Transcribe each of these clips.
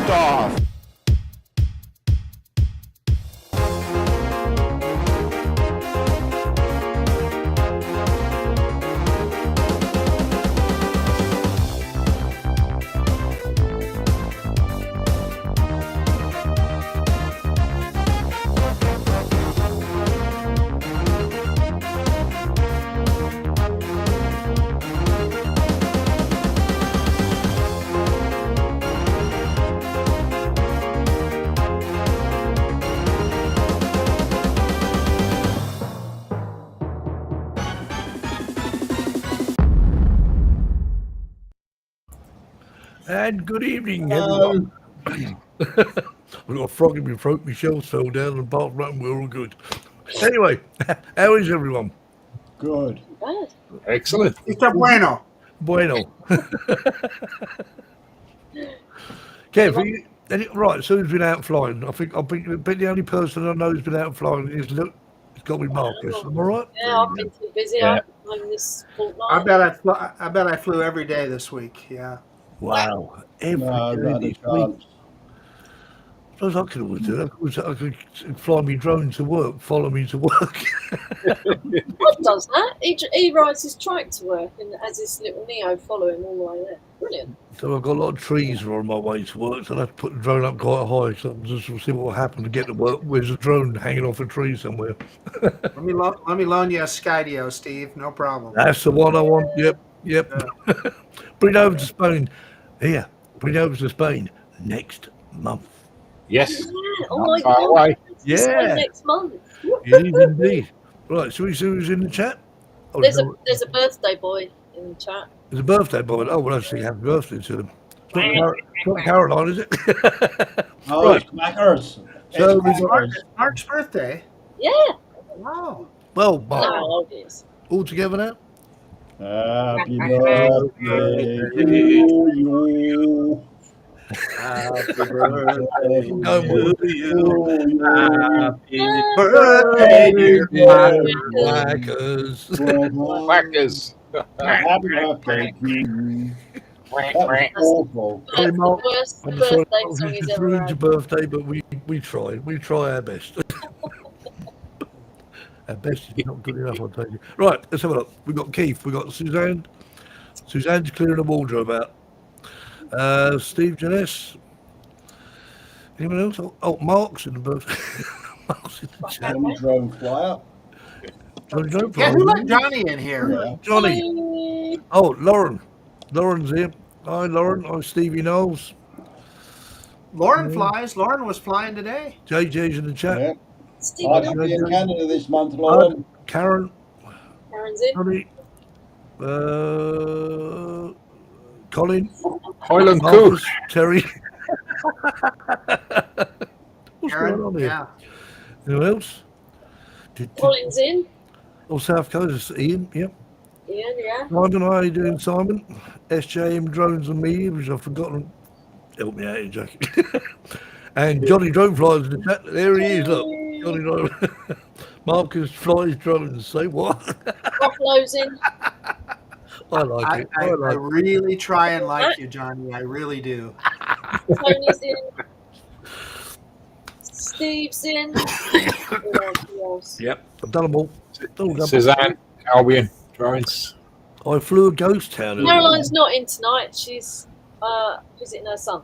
liftoff. And good evening, everyone. I've got a frog in my throat, my shells fell down, and apart from that, we're all good. Anyway, how is everyone? Good. Good. Excellent. Mr. Bueno. Bueno. Kev, right, so who's been out flying? I think the only person I know who's been out flying is, look, it's got to be Marcus. Am I right? Yeah, I've been too busy. Yeah. I'm this fortnight. I bet I flew every day this week. Yeah. Wow. Every No, day not a this week. chance. I suppose I could always do that. I could fly me drone to work, follow me to work. Rod does that. He rides his trike to work and has this little Neo follow him all the way there. Brilliant. So I've got a lot of trees on my way to work, so I have to put the drone up quite high, so just to see what will happen to get to work. Where's a drone hanging off a tree somewhere? Let me loan you a Skydio, Steve. No problem. That's the one I want. Yep. Bring it over to Spain. Here, bring it over to Spain next month. Yes. Yeah. Oh my Far God. away. It's Yeah. next month. It is indeed. Right, so we see who's in the chat? Oh, There's a birthday boy in the chat. There's a birthday boy. Oh, well, I say happy birthday to them. It's not Caroline, is it? Oh, Right. it's Mackers. So It's we've Mackers. Mark's birthday. Yeah. Wow. Well, No, Mark, old is. all together now? Happy birthday to you. Happy birthday Going with to you. Yeah. Birthday, dear Whackers. Whackers. Happy birthday to you. That was awful. Hey, That's Mark, the worst I'm sorry, birthday it song he's was ever ruined your had. birthday, but we try. We try our best. Our best is not good enough, I'll tell you. Right, let's have a look. We've got Keith, we've got Suzanne. Suzanne's clearing the wardrobe out. Steve Janess. Anyone else? Oh, Mark's in the birthday. Mark's in the chat. Johnny Drone Flyer. Johnny Joe Yeah, who let Johnny in here? Yeah. Johnny. Oh, Lauren. Lauren's here. Hi, Lauren. Hi, Stevie Knowles. Lauren flies. Lauren was flying today. JJ's in the chat. Yeah. Steve, I should be in Canada this month, Lauren. Karen. Karen's in. Johnny. Colin. Highland Cook. Marcus. Terry. What's Aaron, going on here? yeah. Anyone else? Colin's in. Oh, South Coast. Ian. Yep. Ian, yeah. Simon, how are you doing, Simon? SJM Drones and Media, which I've forgotten. Help me out here, Jackie. And Johnny Drone Flies in the chat. There he is, look. Johnny Drone. Marcus Flies Drones. Say what? Buffalo's in. I like it. I I like it. really try and like you, Johnny. I really do. Tony's in. Steve's in. Who else? Yep. I've done them all. Done them all. Suzanne, Albion, drones. I flew a ghost town. Caroline's not in tonight. She's visiting her son.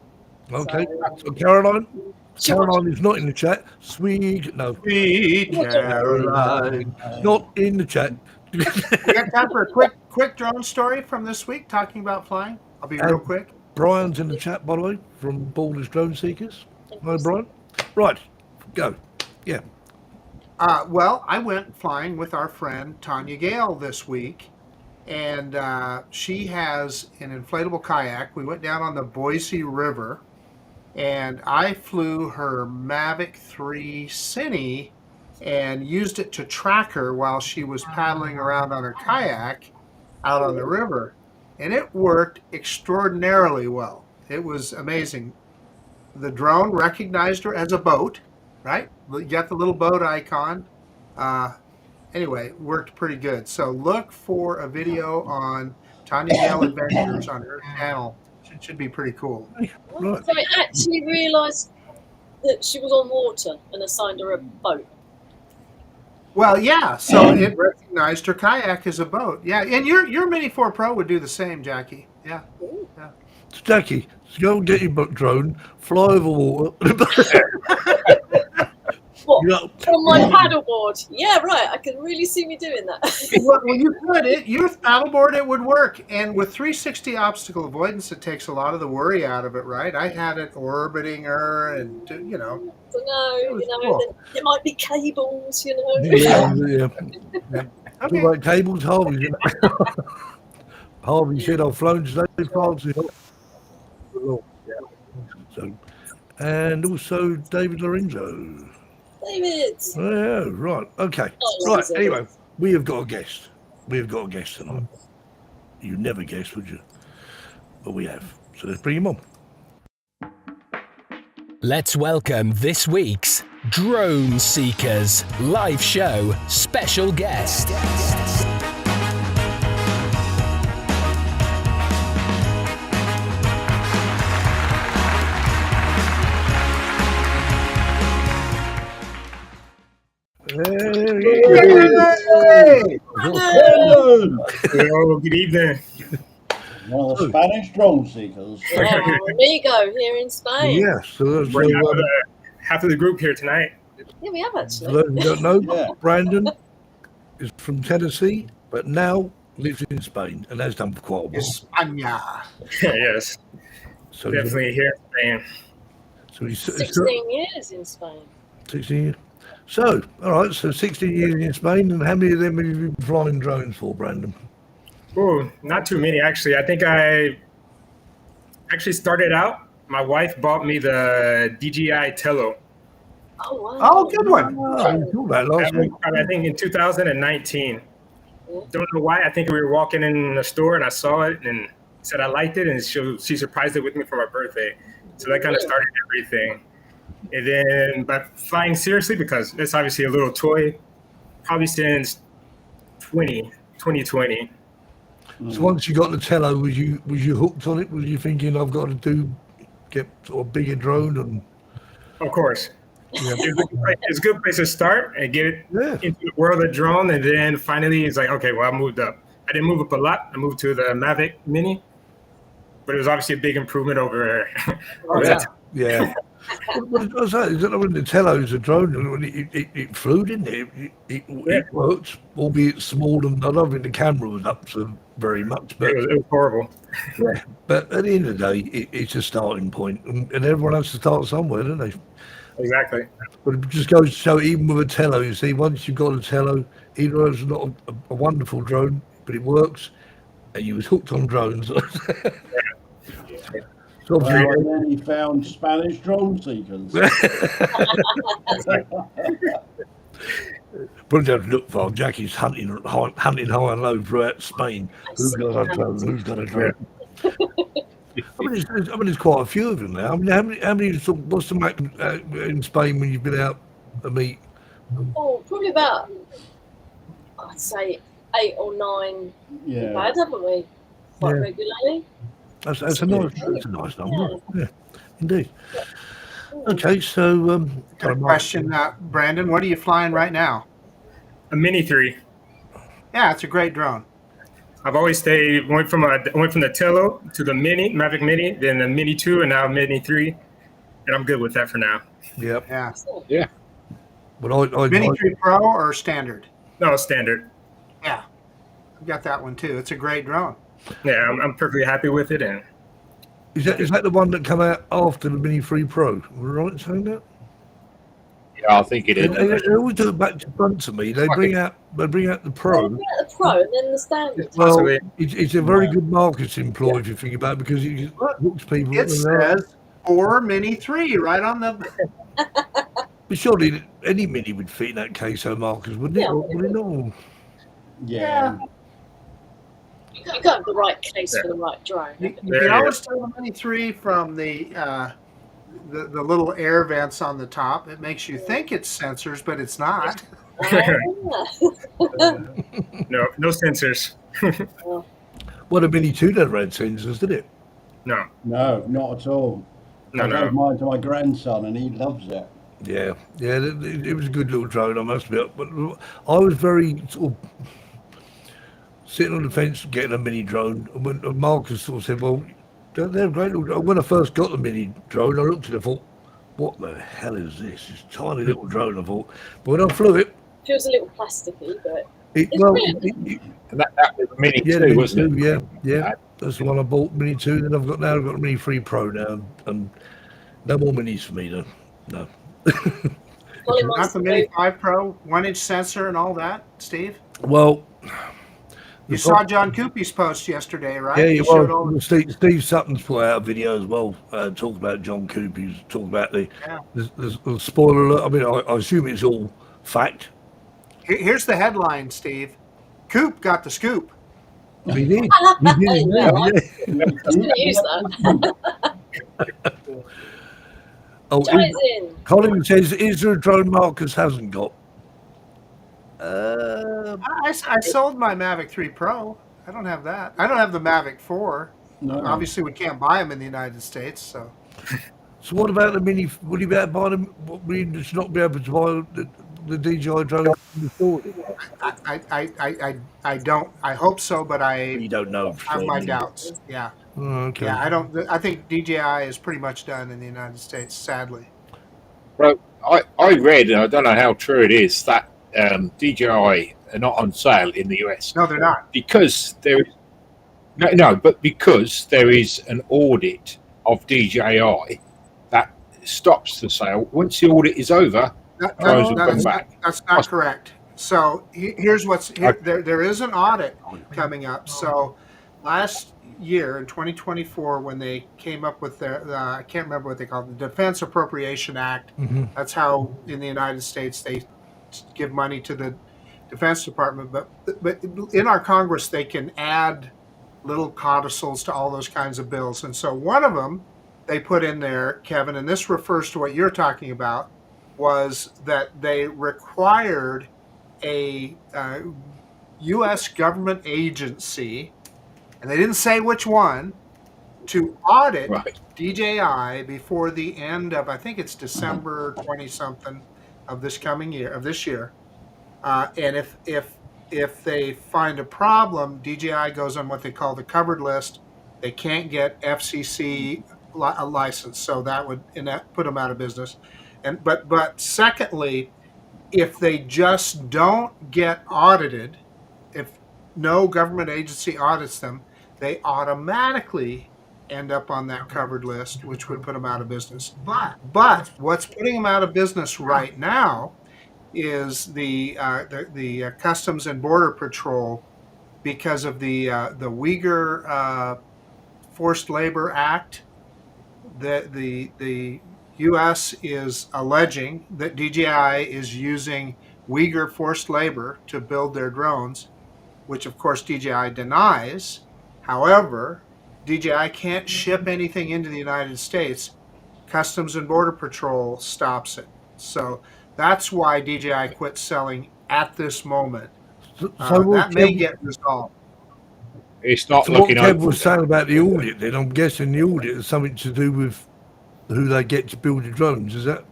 Okay. So, So Caroline. She Caroline is not in the chat. Sweet. No. Sweet Caroline. Not in the chat. We got time for a quick drone story from this week talking about flying. I'll be real quick. Brian's in the chat, by the way, from Borders Drone Seekers. Hi, Brian. Right. Go. Yeah. Well, I went flying with our friend Tanya Gale this week, and she has an inflatable kayak. We went down on the Boise River, and I flew her Mavic 3 Cine and used it to track her while she was paddling around on her kayak out on the river. And it worked extraordinarily well. It was amazing. The drone recognized her as a boat, right? You got the little boat icon. Anyway, worked pretty good. So look for a video on Tanya Gale Adventures on her channel It should be pretty cool. Right. So it actually realised that she was on water and assigned her a boat. Well, yeah. So it recognized her kayak as a boat. Yeah, and your Mini 4 Pro would do the same, Jackie. Yeah. Ooh. Jackie, so go and get your drone, fly over water. What? You know, On my paddleboard. Yeah, right. I can really see me doing that. Well, you could. Your paddleboard, it would work. And with 360 obstacle avoidance, it takes a lot of the worry out of it, right? I had it orbiting her, and you know. So no, was you know, cool. there might be cables, you know. yeah. Okay. Like cables, Harvey. You know. Harvey said I've flown today, Francis. So, and also David Lorenzo. David. Yeah, right. Okay. Oh, Right. Lorenzo. Anyway, we have got a guest. We have got a guest tonight. You never guess, would you? But we have. So let's bring him on. Let's welcome this week's Drone Seekers live show special guest. Hey! Hello, good evening. One of the Spanish drone seekers. Amigo here in Spain. Yes. So, We're half of the group here tonight. Yeah, we have for actually. those who don't know, Yeah. Brandon is from Tennessee, but now lives in Spain and has done for quite a while. España. Yes, So, definitely here in Spain. so he's 16 years in Spain. 16 years. So, all right, so 16 years in Spain, and how many of them have you been flying drones for, Brandon? Oh, not too many actually. I think I actually started out. My wife bought me the DJI Tello. Oh, wow. Oh, good one. Oh, we talked about it last That was week. probably, I think in 2019. Don't know why. I think we were walking in the store and I saw it and said I liked it, and she surprised it with me for my birthday. So that kind of started everything. And then, but flying seriously, because it's obviously a little toy, probably since 2020. So once you got the Tello, was you hooked on it? Was you thinking I've got to get sort of bigger drone and Of course. yeah, It's a good place to start and get it yeah. into the world of drone. And then finally, it's like, okay, well, I moved up. I didn't move up a lot. I moved to the Mavic Mini, but it was obviously a big improvement over. Oh, yeah. Yeah. What was that? Is that when the Tello's a drone? When it flew, didn't it? It worked, albeit small, and I don't think the camera was up to very much. But It was horrible. yeah, but at the end of the day, it's a starting point, and everyone has to start somewhere, don't they? Exactly. But it just goes to show, even with a Tello, you see, once you've got a Tello, even though it's not a wonderful drone, but it works, and you was hooked on drones. So obviously, Well, and then he found Spanish drone seekers. But don't look for Jackie's hunting high and low throughout Spain. Who's got a drone? Who's got a drone? I mean, there's quite a few of them now. I mean, how many what's the max in Spain when you've been out to meet? Oh, probably about, I'd say 8 or 9 we've Yeah. had, haven't we? Quite Yeah. regularly. That's a nice number. Yeah, indeed. Okay, so Got a question, Brandon. What are you flying right now? A Mini 3. Yeah, it's a great drone. I've always went from the Tello to the Mini, Mavic Mini, then the Mini 2, and now Mini 3, and I'm good with that for now. yep. Yeah. But I Mini 3 Pro or standard? No, standard. Yeah. I've got that one too. It's a great drone. Yeah, I'm perfectly happy with it, and is that the one that come out after the Mini 3 Pro? Am I right in saying that? Yeah, I think it is. They always do it back to front to me. They bring out the Pro. The Pro and then the standard. Well, Possibly. it's a very good marketing ploy if you think about it, because it hooks people. It says or Mini 3 right on the. But surely any Mini would fit in that queso markers, wouldn't it? Yeah. Or would it not? Yeah. You got to have the right case for the right drone. You There can you always tell the Mini 3 from the little air vents on the top. It makes you think it's sensors, but it's not. no sensors. Well, the Mini 2 never had sensors, did it? No. No, not at all. No, I no. gave mine to my grandson, and he loves it. Yeah, it was a good little drone, I must admit. But I was very sort of sitting on the fence getting a mini drone. And when Marcus sort of said, well, they're a great little drone. When I first got the mini drone, I looked at it and thought, what the hell is this? This tiny little drone, I thought. But when I flew it, Feels a little plasticky, but it's well, brilliant. And that was a Mini yeah, 2, Mini wasn't 2, it? yeah. That's the one I bought, Mini 2. Then I've got the Mini 3 Pro now, and no more minis for me, though. No. Colin Not wants the to Mini move. 5 Pro, 1-inch sensor and all that, Steve? Well, You saw John Coopy's post yesterday, right? yeah, He yeah, showed all well, Steve Sutton's put out a video as well, talking about John Coop. He's talking about the spoiler alert. I mean, I assume it's all fact. Here's the headline, Steve. Coop got the scoop. He did. Yeah, Yeah. Just gonna use that. Oh, Giants in. Colin says, is there a drone Marcus hasn't got? I sold my Mavic 3 Pro. I don't have that. I don't have the Mavic 4. No. Obviously, we can't buy them in the United States, so. So what about the Mini? Would you be able to buy them? Would you just not be able to buy the DJI drone in the store? I don't. I hope so, but You don't know. have my doubts. Yeah. Oh, okay. Yeah, I don't. I think DJI is pretty much done in the United States, sadly. Well, I read, and I don't know how true it is, that DJI are not on sale in the US No, they're not. because there is but because there is an audit of DJI that stops the sale. Once the audit is over, drones will come back. That's not correct. So here's what's here. There is an audit coming up. So last year in 2024, when they came up with their, I can't remember what they called it, the Defense Appropriation Act. Mm-hmm. That's how in the United States they give money to the Defense Department. But in our Congress, they can add little codicils to all those kinds of bills. And so one of them they put in there, Kevin, and this refers to what you're talking about, was that they required a U.S. government agency, and they didn't say which one, to audit DJI before the end of, I think it's December 20-something of this coming year, of this year. And if they find a problem, DJI goes on what they call the covered list. They can't get FCC a license, so that would put them out of business. And but secondly, if they just don't get audited, if no government agency audits them, they automatically end up on that covered list, which would put them out of business. But what's putting them out of business right now is the Customs and Border Patrol, because of the Uyghur Forced Labor Act. The U.S. is alleging that DJI is using Uyghur forced labor to build their drones, which of course DJI denies. However, DJI can't ship anything into the United States. Customs and Border Patrol stops it. So that's why DJI quit selling at this moment. So that may get resolved. It's not So what looking Kev over. was saying about the audit, then I'm guessing the audit is something to do with who they get to build the drones. Is that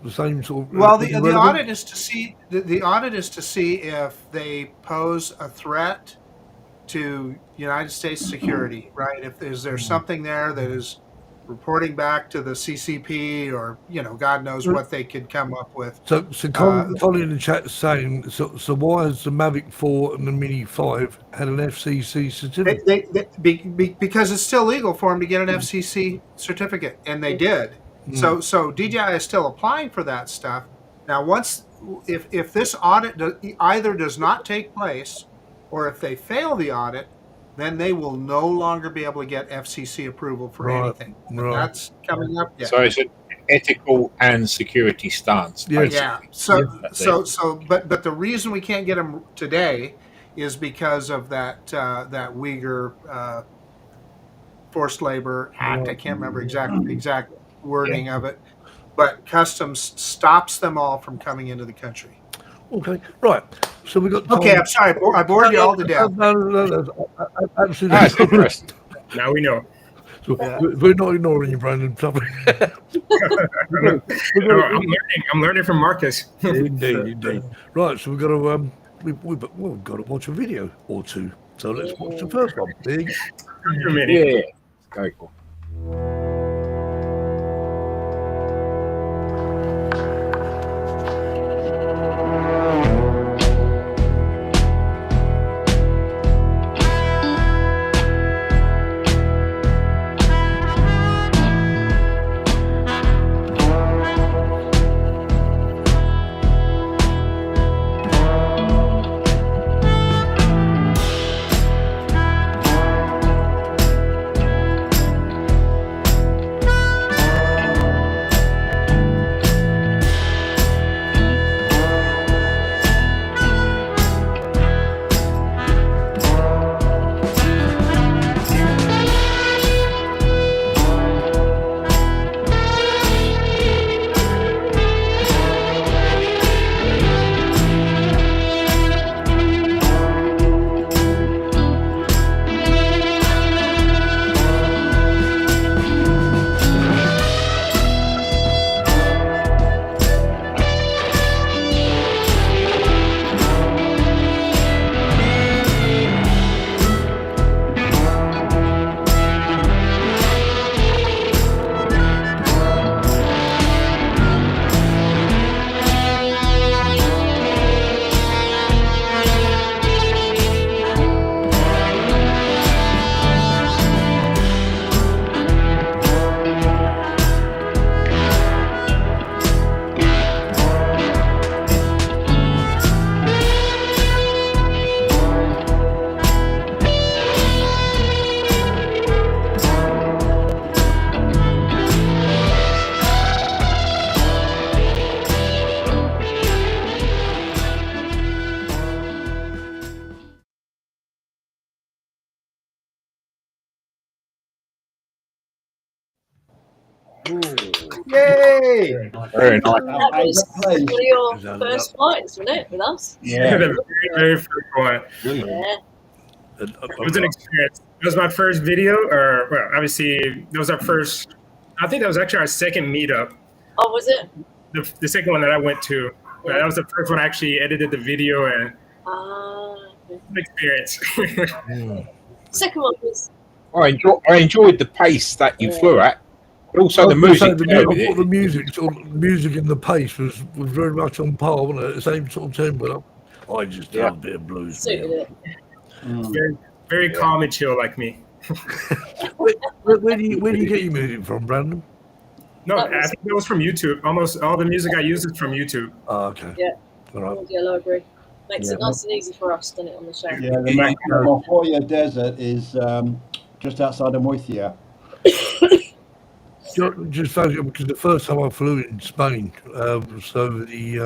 the same sort of? Well, the audit is to see the audit is to see if they pose a threat to United States security, right? If is there something there that is reporting back to the CCP, or God knows what they could come up with. So Colin in the chat is saying, so why has the Mavic 4 and the Mini 5 had an FCC certificate? Because it's still legal for them to get an FCC certificate, and they did. So DJI is still applying for that stuff. Now, if this audit either does not take place, or if they fail the audit, then they will no longer be able to get FCC approval for anything. That's coming up. Yeah. So it's an ethical and security stance. Yeah. Yeah. But the reason we can't get them today is because of that Uyghur Forced Labor Act. I can't remember exact wording of it, but Customs stops them all from coming into the country. Okay, right. So we got. Okay, I'm sorry, I bored you all to death. No, absolutely. That's interesting. Now we know. So we're not ignoring you, Brandon. I'm learning from Marcus. Indeed. Right, so we've got to we've got to watch a video or two. So let's watch the first one. There you go. Yeah. Very cool. Yay! Very nice. That was one of your first flights, wasn't it, with us? Yeah. The very first one. Yeah. It was an experience. It was my first video, or well, obviously, that was our first. I think that was actually our second meetup. Oh, was it? The second one that I went to. That was the first one I actually edited the video, and an experience. Second one was. I enjoyed the pace that you flew at, but also the music. The music and the pace was very much on par, wasn't it? The same sort of tempo. I just love a bit of blues. Suited it. Very, very calm and chill like me. Where do you get your music from, Brandon? No, I think that was from YouTube. Almost all the music I use is from YouTube. Oh, okay. Yeah. All right. Audio library. Makes it nice and easy for us, doesn't it, on the show? Yeah, the Mahoya Desert is just outside of Murcia. Just funny, because the first time I flew in Spain, so the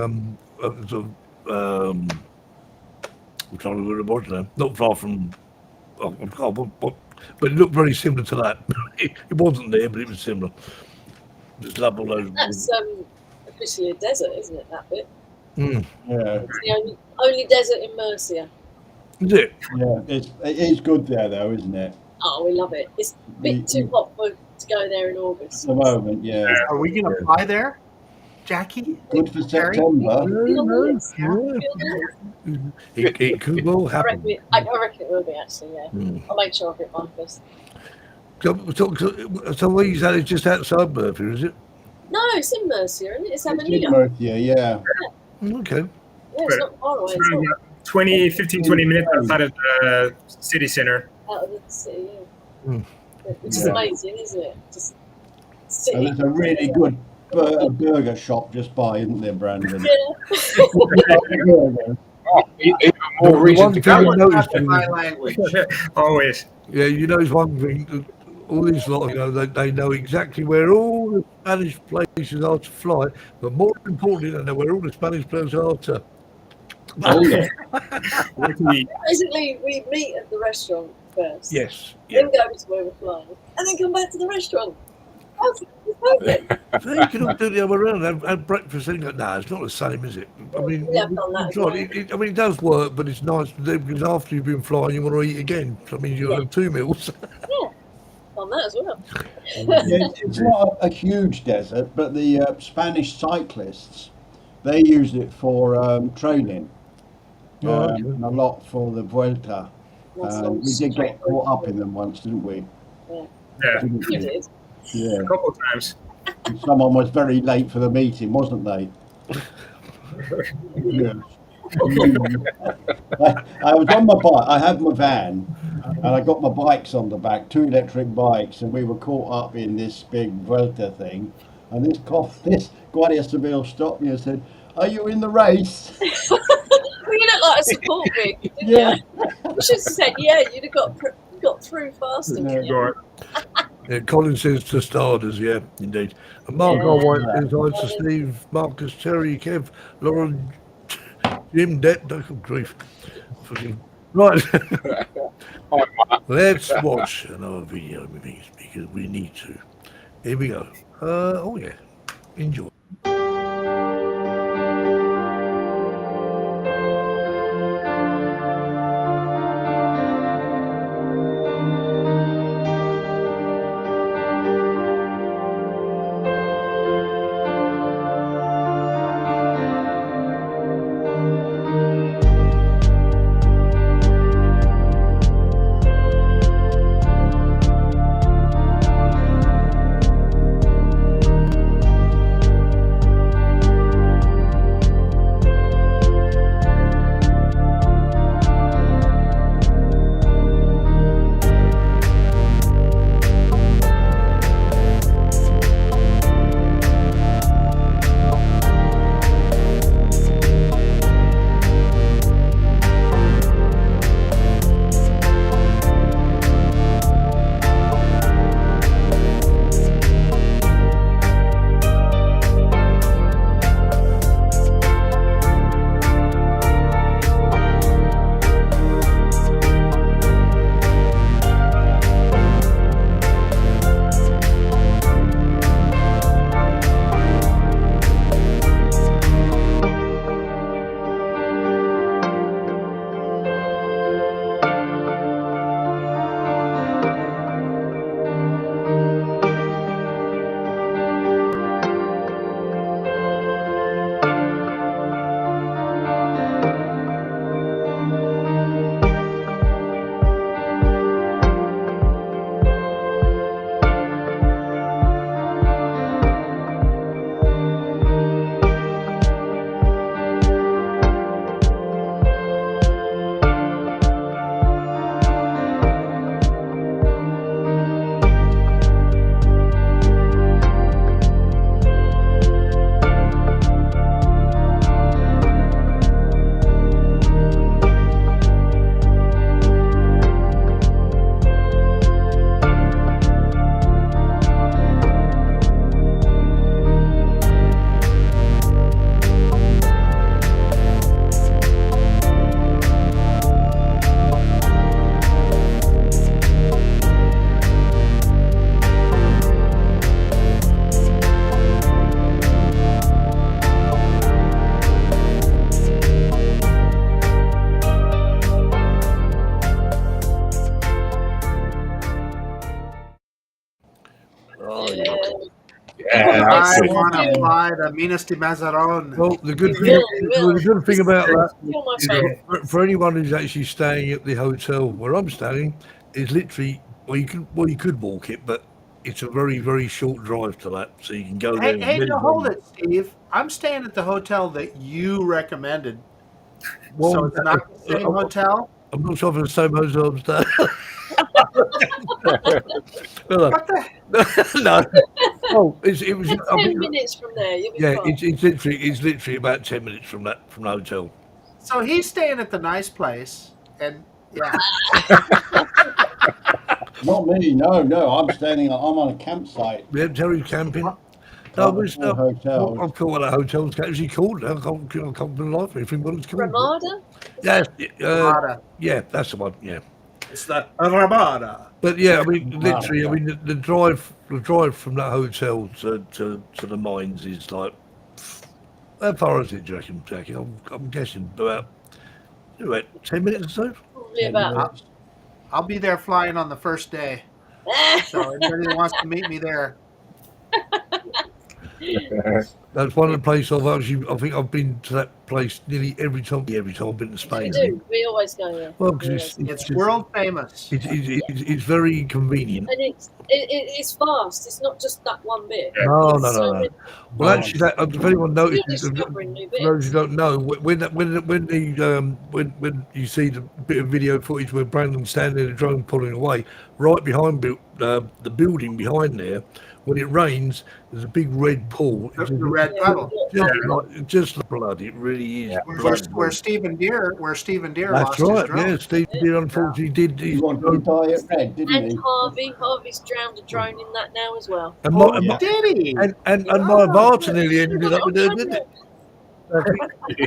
I'm trying to remember what it was now. Not far from, but it looked very similar to that. It wasn't there, but it was similar. Just love all those. That's officially a desert, isn't it? That bit. Mm. Yeah. It's the only desert in Murcia. Is it? Yeah, it is good there though, isn't it? Oh, we love it. It's a bit too hot to go there in August. At the moment, yeah. Are we going to fly there, Jackie? Good for Terry? September. It could well I happen. reckon it will be, actually, yeah. I'll make sure I've got mine first. So where you said it's just outside Murphy, is it? No, it's in Murcia, isn't it? It's It's in Albanilla. Murcia, yeah. Okay. Yeah, it's not far away at all. 20 minutes outside of the city center. Out of the city, yeah. Mm. Which is amazing, isn't it? Just And city. there's a really good burger shop just by, isn't there, Brandon? Yeah. Even more reason to That go. was not my language. Always. Yeah, you know, it's one thing. All these lot, you know, they know exactly where all the Spanish places are to fly, but more importantly, they know where all the Spanish places are to. Oh, yeah. Basically, we meet at the restaurant first. Yes. Then go to where we're flying, and then come back to the restaurant. That's perfect. So you can all do the other way around, have breakfast, and go, no, it's not the same, is it? I mean, We have done that as well. it does work, but it's nice to do because after you've been flying, you want to eat again. So that means you'll have 2 meals. My on that as well. It's not a huge desert, but the Spanish cyclists, they use it for training. And a lot for the Vuelta. We did get caught up in them once, didn't we? Yeah, You did. Yeah. a couple times. Someone was very late for the meeting, wasn't they? Yeah. I was on my bike. I had my van, and I got my bikes on the back, 2 electric bikes, and we were caught up in this big Vuelta thing. And this Guardia Civil stopped me and said, "Are you in the race?" Well, you look like a support rig, didn't Yeah. you? You should have said, yeah, you'd have got through faster. Yeah. wouldn't you? Yeah, Colin says to starters, yeah, indeed. And Mark White says hi to Steve, Marcus, Terry, Kev, Lauren, Jim, Det, grief. Right. Let's watch another video movies because we need to. Here we go. Oh yeah. Enjoy. I want to fly to Minas de Mazarrón. Well, the good thing about that is for anyone who's actually staying at the hotel where I'm staying, is literally you could walk it, but it's a very, very short drive to that, so you can go there. Hey, hold it, Steve. I'm staying at the hotel that you recommended. Well, so it's not the same hotel? I'm not sure if it's the same hotel I'm staying. What the? No. Oh, it was 10 minutes from there. You'll be fine. It's literally about 10 minutes from the hotel. So he's staying at the nice place, and yeah. Not me. No. I'm on a campsite. Yeah, Terry's camping. Hotel. I've called what a hotel's actually called. I can't believe life anything what it's called. Ramada? Yes. Ramada. Yeah, that's the one. Yeah. It's the Ramada. But yeah, I mean, literally, I mean, the drive from that hotel to the mines is like, how far is it, do you reckon, Jackie? I'm guessing about 10 minutes or so. Probably about. I'll be there flying on the first day. So anybody that wants to meet me there. That's one of the places I think I've been to that place nearly every time I've been to Spain. We do. We always go there. Well, We because always It's world famous. it's very convenient. And it's fast. It's not just that one bit. No, It's no, so no, no. many- Well, actually, if anyone You're notices, discovering new for those bits. who don't know, when you see the bit of video footage where Brandon's standing in a drone pulling away, right behind the building behind there, when it rains, there's a big red pool. The red puddle. Just like blood. It really is. Yeah. Where Stephen Deere That's lost his right. drone. Yeah, Steve Deere unfortunately did. He wanted to dye it red, didn't And he? Harvey's drowned a drone in that now as well. And Oh, my, did he? and my Varta nearly ended up with her, didn't it?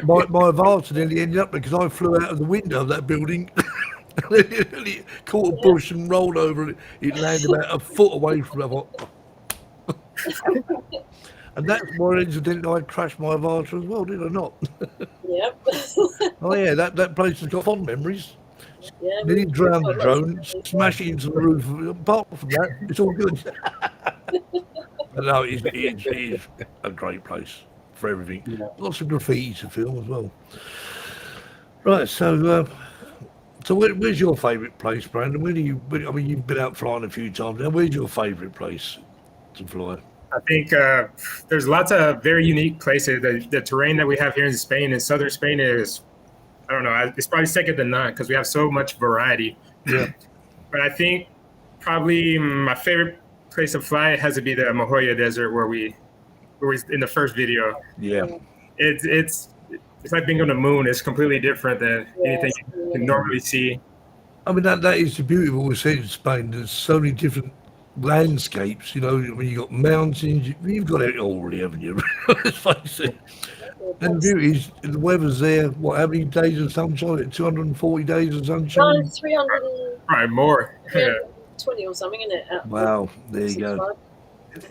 My Varta nearly ended up because I flew out of the window of that building. It caught a bush and rolled over and it landed about a foot away from the. And that's why incidentally I crashed my Varta as well, did I not? Yep. Oh yeah, that place has got fond memories. Yeah. Nearly drowned the drone, smash it into the roof. Apart from that, it's all good. But no, it is a great place for everything. Yeah. Lots of graffiti to film as well. Right, so where's your favourite place, Brandon? I mean, you've been out flying a few times now. Where's your favourite place to fly? I think there's lots of very unique places. The terrain that we have here in Spain, in southern Spain, is, I don't know, it's probably second to none because we have so much variety. Yeah. But I think probably my favorite place to fly has to be the Mahoya Desert where we in the first video. Yeah. It's like being on the moon. It's completely different than anything you can normally see. I mean, that is the beauty of what we see in Spain. There's so many different landscapes, you know. When you've got mountains, you've got it already, haven't you? Let's face it. And the beauty is the weather's there. What, how many days of sunshine? 240 days of sunshine? No, 300 Probably more. Yeah. 20 or something, isn't it? Wow, there you go.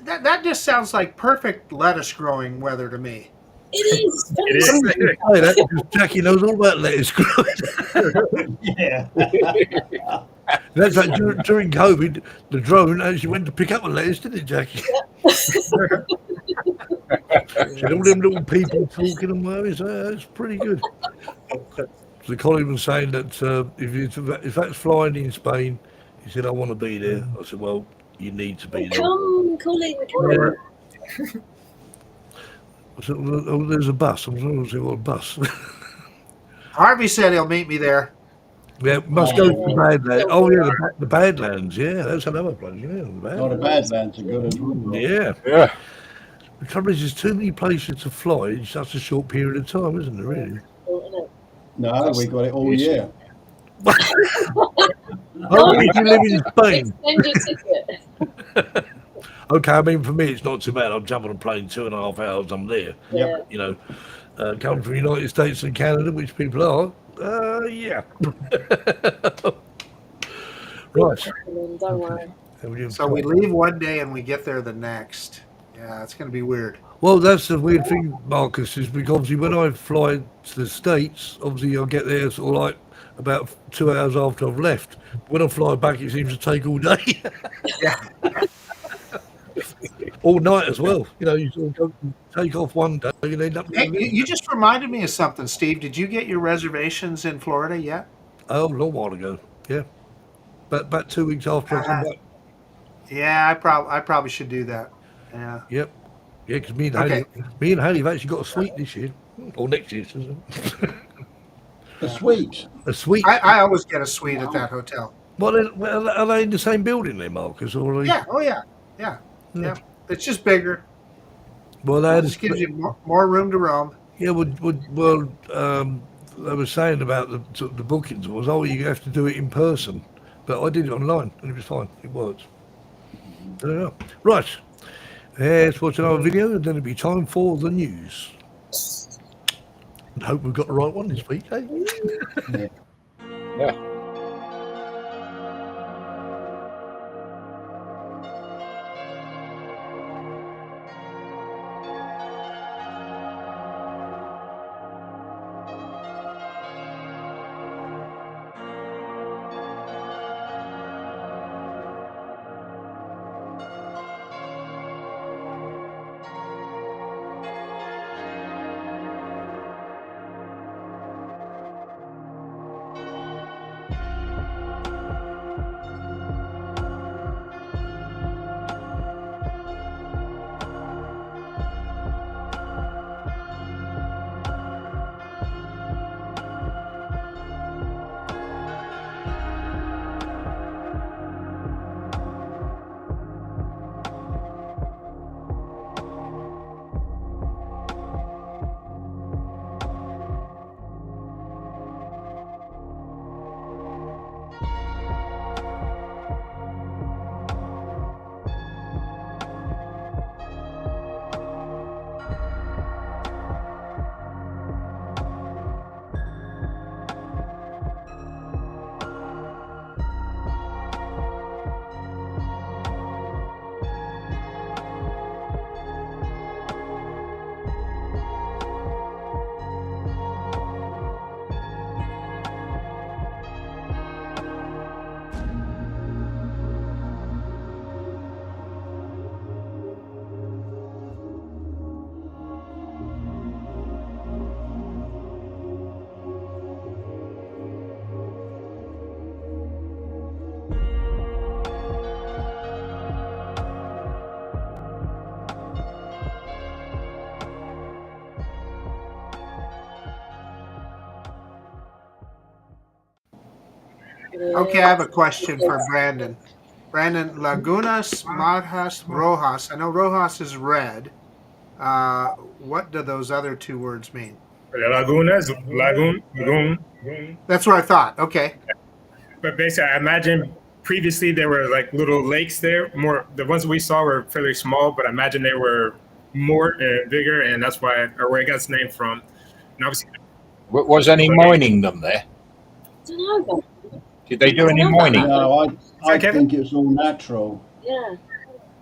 That just sounds like perfect lettuce growing weather to me. It is. It is. Hey, that, because Jackie knows all about lettuce growing. Yeah. That's like during COVID, the drone actually went to pick up a lettuce, didn't it, Jackie? And all them little people talking and worrying, so that's pretty good. So Colin was saying that if that's flying in Spain, he said, I want to be there. I said, well, you need to be there. Come, Colin. Come. I said, oh, there's a bus. I'm going to say, what bus? Harvey said he'll meet me there. Yeah, must go to the Badlands. Oh, yeah, the Badlands. Yeah, that's another place. Yeah, The Badlands are good as well. Yeah. Yeah. The trouble is, there's too many places to fly in such a short period of time, isn't there, really? No, we got it all year. Oh, if you live in Spain. Extend your ticket. Okay, I mean, for me, it's not too bad. I'm jumping on a plane 2.5 hours, I'm there. Yeah. You know, coming from the United States and Canada, which people are, yeah. Right. Don't worry. So we leave one day and we get there the next. Yeah, it's going to be weird. Well, that's the weird thing, Marcus, is because obviously when I fly to the States, obviously I'll get there sort of like about 2 hours after I've left. When I fly back, it seems to take all day. Yeah. All night as well. You know, you sort of go, take off one day and end up... Hey, you just reminded me of something, Steve. Did you get your reservations in Florida yet? Oh, a long while ago, yeah. But about 2 weeks after I come back. Yeah, I probably should do that. Yeah. Yep. Yeah, because me and Haley have actually got a suite this year. Or next year, isn't it? A suite. A suite. I always get a suite at that hotel. Well, are they in the same building there, Marcus? Or are they... Yeah. Oh, yeah. Yeah. Yeah. It's just bigger. Well, they It just gives you more room to roam. Yeah, well, they were saying about the bookings was, you have to do it in person. But I did it online and it was fine. It works. I don't know. Right. Let's watch another video and then it'll be time for the news. And hope we've got the right one this week, eh? Yeah. Okay, I have a question for Brandon. Brandon, Lagunas, Margas, Rojas. I know Rojas is red. What do those other two words mean? Lagunas, lagoon. That's what I thought. Okay. But basically, I imagine previously there were like little lakes there. More, the ones we saw were fairly small, but I imagine they were more bigger, and that's why, or where it got its name from. And obviously, Was any mining them there? I don't know. Did they do any mining? No, I Kevin? think it's all natural. Yeah.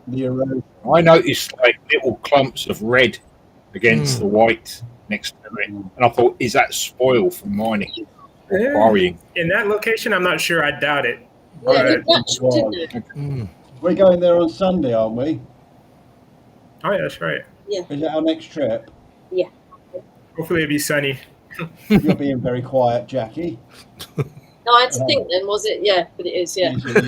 The erosion. I noticed like little clumps of red against the white next to it, and I thought, is that spoil from mining or quarrying? in that location, I'm not sure. I doubt it. Yeah, But- it natural, didn't it? We're going there on Sunday, aren't we? Oh yeah, that's right. Is it our next trip? Hopefully it'll be sunny. You're being very quiet, Jackie. No, I had to think then, was it? Yeah, but it is, yeah. Yes, it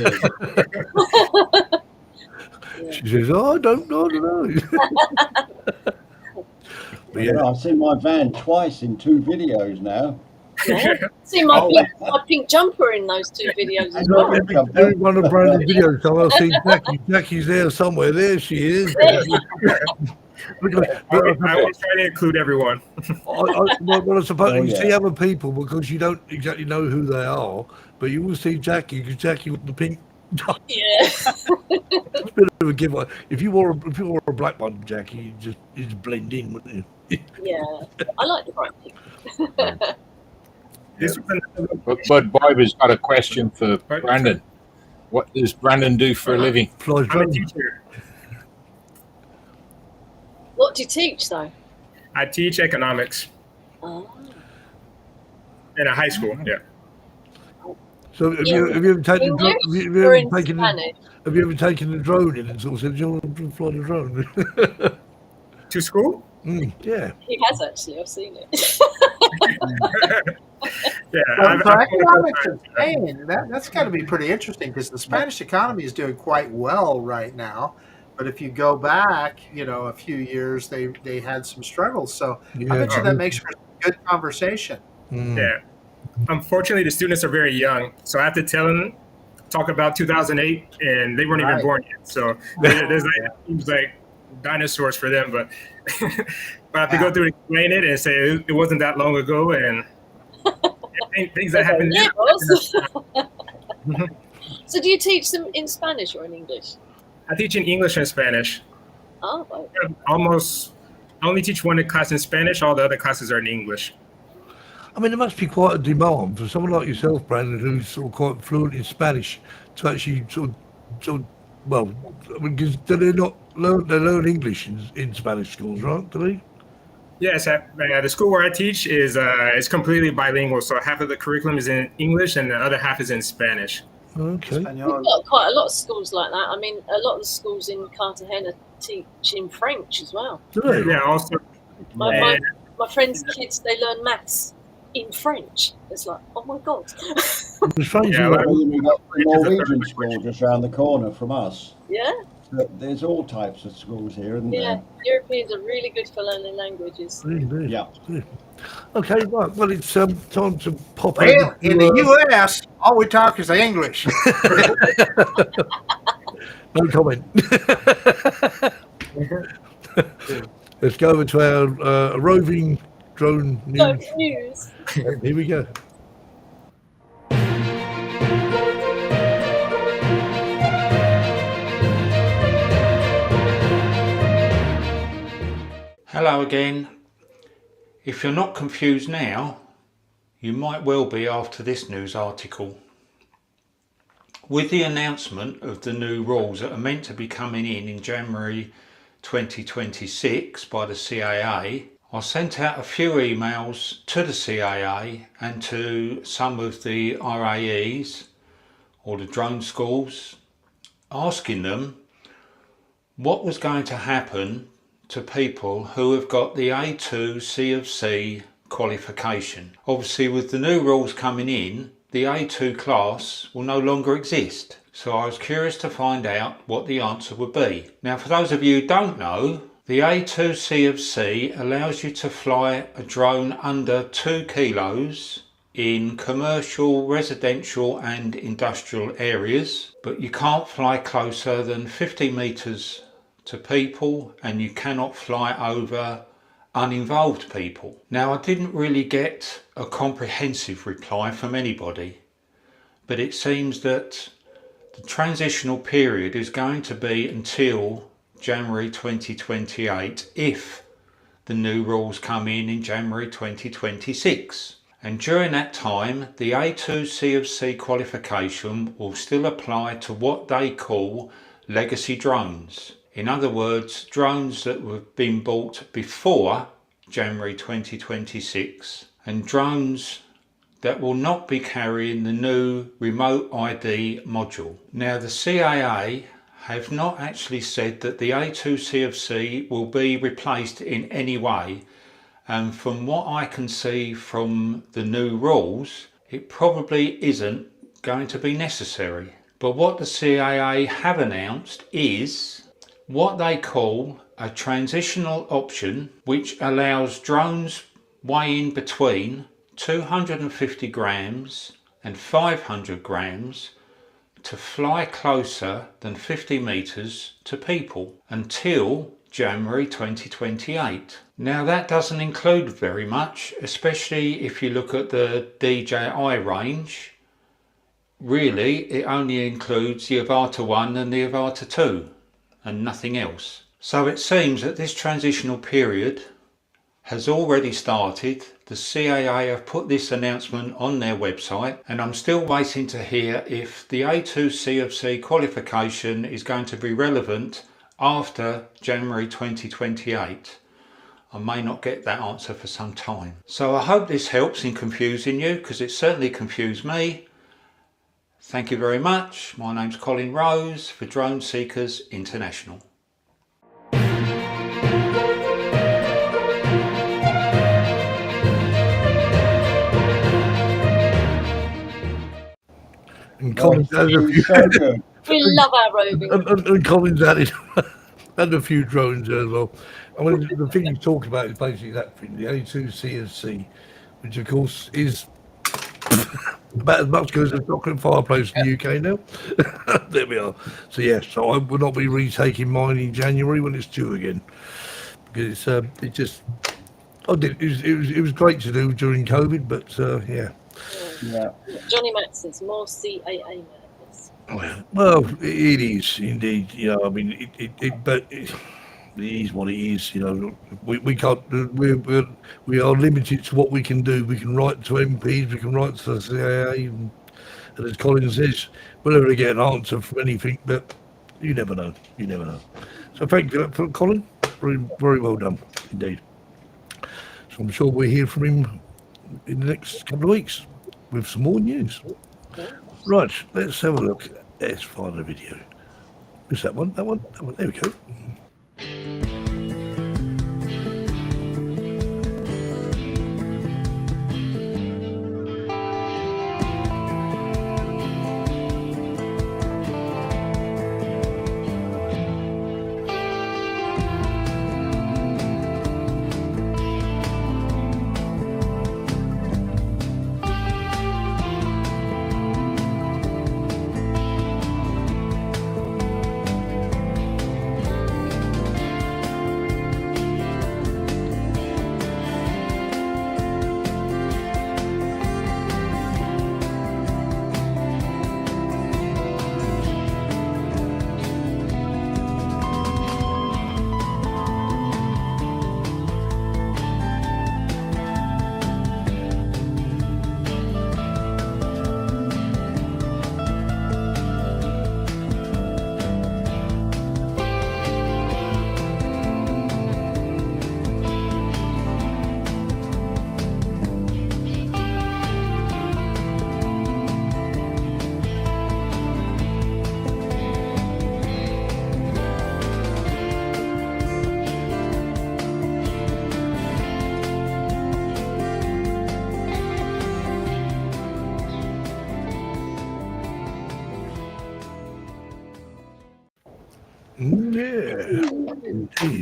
is. She says, "Oh, I don't know." But yeah, Yeah, I've seen my van twice in 2 videos now. Yeah. See my pink jumper in those 2 videos as well. every one of Brandon's videos, so I'll see Jackie. Jackie's there somewhere. There she is. I always try to include everyone. Well, I suppose Oh, you yeah. see other people because you don't exactly know who they are, but you will see Jackie because Jackie with the pink. Yeah. It's a bit of a giveaway. If you wore a black one, Jackie, you'd just blend in, wouldn't you? Yeah. I like the bright pink. This was another But Bud Biber's got a question for Brandon. What does Brandon do for a living? Flies I'm a drones. teacher. What do you teach, though? I teach economics Oh. in a high school. Yeah. So have you ever taken English have you or ever in taken Spanish? have you ever taken the drone in and sort of said, "Do you want to fly the drone?" To school? Yeah. He has actually, I've seen it. Yeah. So economics in Spain, that's got to be pretty interesting because the Spanish economy is doing quite well right now. But if you go back, a few years, they had some struggles. So I bet you that makes for a good conversation. Yeah. Unfortunately, the students are very young, so I have to tell them, talk about 2008, and they weren't even Right. born yet. So there's like, it seems like dinosaurs for them, but I have to go through and explain it and say it wasn't that long ago, and things that happened. Yeah, it was. So do you teach them in Spanish or in English? I teach in English and Spanish. Oh, right. I only teach one class in Spanish. All the other classes are in English. I mean, there must be quite a demand for someone like yourself, Brandon, who's sort of quite fluent in Spanish, to actually well, because they learn English in Spanish schools, right? Do they? Yes, the school where I teach is completely bilingual. So half of the curriculum is in English and the other half is in Spanish. Okay. We've got quite a lot of schools like that. I mean, a lot of the schools in Cartagena teach in French as well. Do they? Yeah, also. My friends' kids, they learn maths in French. It's like, oh my God. It's strange, Yeah, isn't it? We've got the Norwegian school just around the corner from us. Yeah, But there's all types of schools here, isn't yeah. there? Europeans are really good for learning languages. Indeed. Yeah. Okay, right. Well, it's time to pop Well, over in to, the U.S., all we talk is English. no comment. Let's go over to our roving drone So, news. news. Here we go. Hello again. If you're not confused now, you might well be after this news article. With the announcement of the new rules that are meant to be coming in January 2026 by the CAA, I sent out a few emails to the CAA and to some of the RAEs or the drone schools, asking them what was going to happen to people who have got the A2 C of C qualification. Obviously, with the new rules coming in, the A2 class will no longer exist. So I was curious to find out what the answer would be. Now, for those of you who don't know, the A2 C of C allows you to fly a drone under 2 kilos in commercial, residential and industrial areas, but you can't fly closer than 50 metres to people, and you cannot fly over uninvolved people. Now, I didn't really get a comprehensive reply from anybody, but it seems that the transitional period is going to be until January 2028 if the new rules come in January 2026. And during that time, the A2 C of C qualification will still apply to what they call legacy drones. In other words, drones that have been bought before January 2026 and drones that will not be carrying the new remote ID module. Now, the CAA have not actually said that the A2 C of C will be replaced in any way, and from what I can see from the new rules, it probably isn't going to be necessary. But what the CAA have announced is what they call a transitional option, which allows drones weighing between 250 grams and 500 grams to fly closer than 50 metres to people until January 2028. Now, that doesn't include very much, especially if you look at the DJI range. Really, it only includes the Avata 1 and the Avata 2 and nothing else. So it seems that this transitional period has already started. The CAA have put this announcement on their website, and I'm still waiting to hear if the A2 C of C qualification is going to be relevant after January 2028. I may not get that answer for some time. So I hope this helps in confusing you, because it certainly confused me. Thank you very much. My name's Colin Rose for Drone Seekers International. And Colin's added a few. So good. We love our roving. And Colin's added a few drones there as well. I mean, the thing you talked about is basically that thing, the A2 C of C, which of course is about as much good as a chocolate fireplace in the UK now. There we are. So yes, so I will not be retaking mine in January when it's due again, because it just it was great to do during COVID, but yeah. Johnny Maxon's more CAA madness. Well, it is indeed. You know, I mean, but it is what it is. You know, we can't. We are limited to what we can do. We can write to MPs. We can write to the CAA, and as Colin says, we'll never get an answer from anything. But you never know. You never know. So thank you for Colin. Very, very well done indeed. So I'm sure we'll hear from him in the next couple of weeks with some more news. Right, let's have a look. Let's find the video. Is that one? That one? There we go.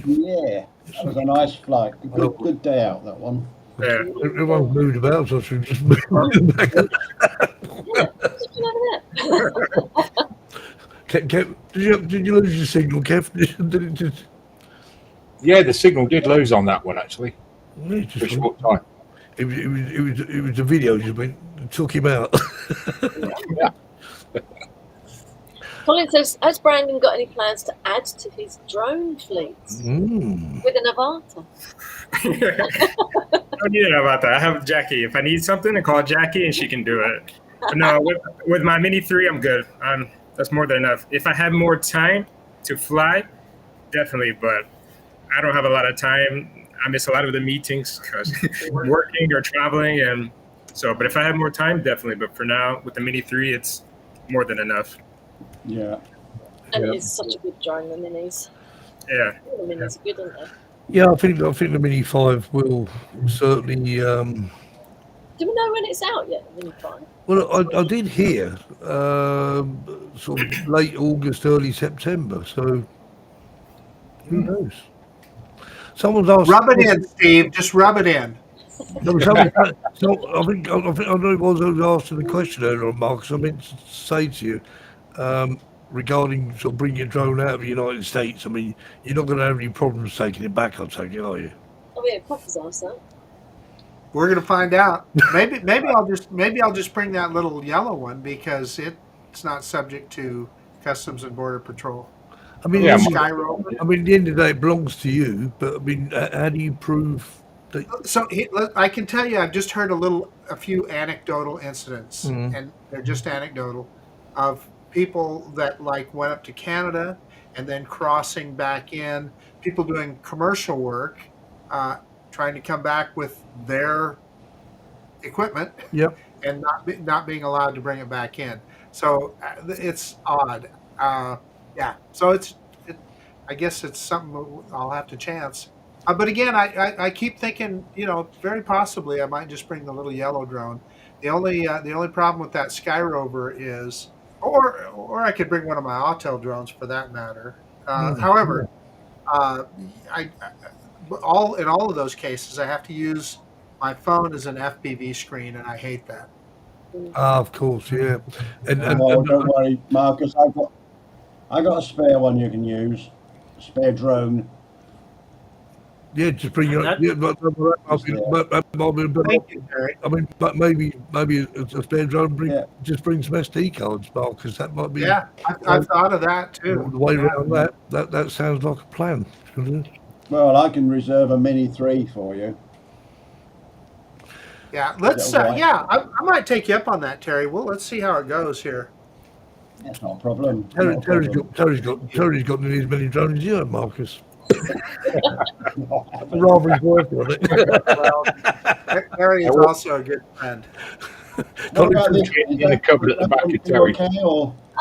Yeah, that was a nice flight. Good day out, that one. Yeah. Everyone's moved about, so I should just move back up. Yeah, what's looking over there? Kev, did you lose your signal, Kev? Did it just... Yeah, the signal did lose on that one actually Yeah, it for a just short time. it was the video just went took him out. Colin says, has Brandon got any plans to add to his drone fleet with an avatar? I don't need it about that. I have Jackie. If I need something, I call Jackie and she can do it. But no, with my Mini 3, I'm good. That's more than enough. If I had more time to fly, definitely. But I don't have a lot of time. I miss a lot of the meetings because working or traveling, and so. But if I had more time, definitely. But for now, with the Mini 3, it's more than enough. Yeah. And it's such a good drone, the Minis. Yeah. All the Minis are good, aren't they? Yeah, I think the Mini 5 will certainly. Do we know when it's out yet, the Mini 5? Well, I did hear sort of late August, early September. So who knows? Someone's asked. Rub it in, Steve. Just rub it in. No, I think I know it was asking the question earlier on, Marcus. I meant to say to you regarding sort of bringing a drone out of the United States. I mean, you're not going to have any problems taking it back, I'll take it, are you? Oh yeah, Puffer's asked that. We're gonna find out. Maybe I'll just bring that little yellow one because it's not subject to Customs and Border Patrol. I mean, Yeah, Sky Rover. I mean, at the end of the day, it belongs to you. But I mean, how do you prove that? So I can tell you, I've just heard a few anecdotal incidents, and they're just anecdotal, of people that like went up to Canada and then crossing back in. People doing commercial work, trying to come back with their equipment, Yep. and not being allowed to bring it back in. So it's odd. Yeah. So I guess it's something I'll have to chance. But again, I keep thinking, very possibly I might just bring the little yellow drone. The only problem with that Sky Rover is, or I could bring one of my Autel drones for that matter. However, in all of those cases, I have to use my phone as an FPV screen, and I hate that. Of course, yeah. And Don't worry, Marcus. I got a spare one you can use, a spare drone. yeah, just bring it. Yeah, Thank you, Terry. I mean, but maybe a spare drone. Just bring some SD cards, because that might be. Yeah, I've thought of that too. The way around that sounds like a plan. Well, I can reserve a Mini 3 for you. Yeah, let's. I might take you up on that, Terry. Well, let's see how it goes here. That's not a problem. Terry's got nearly as many drones as you have, Marcus. Rather he's working on it. Well, Terry is also a good friend. In a cupboard at the back of Terry.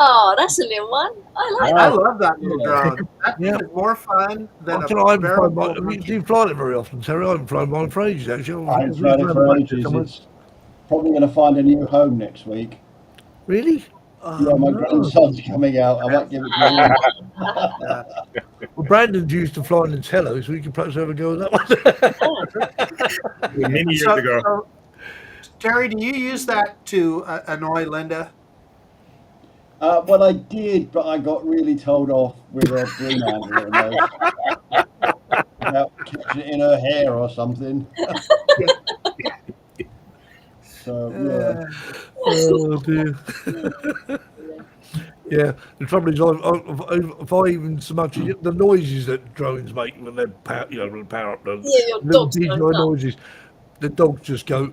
Oh, that's a little one. I love that little drone. That is more fun than Do you fly it very often, Terry? I haven't flown mine for ages, actually. I haven't flown it for ages. It's probably going to find a new home next week. Really? Yeah, my grandson's coming out. I might give it to him. Well, Brandon's used to flying in Tello, so we can perhaps have a go at that one. Many years ago. So, Terry, do you use that to annoy Linda? Well, I did, but I got really told off with a broom handle about catching it in her hair or something. So, yeah. Oh, dear. Yeah, the trouble is, if I even so much the noises that drones make when they power up the little DJI noises, the dogs just go,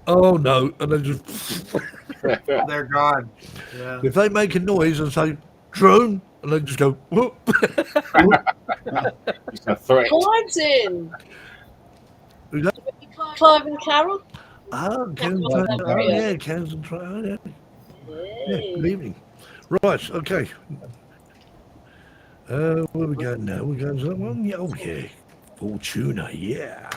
"Oh no," and they just they're gone. Yeah. If they make a noise and say "drone," and they just go, "Whoop." It's a threat. Clive's in. Who's that? Clive and Carol. Cans and Trail. Yeah, good evening. Right, okay. Where are we going now? We're going to that one? Yeah, okay. Fortuna, yeah.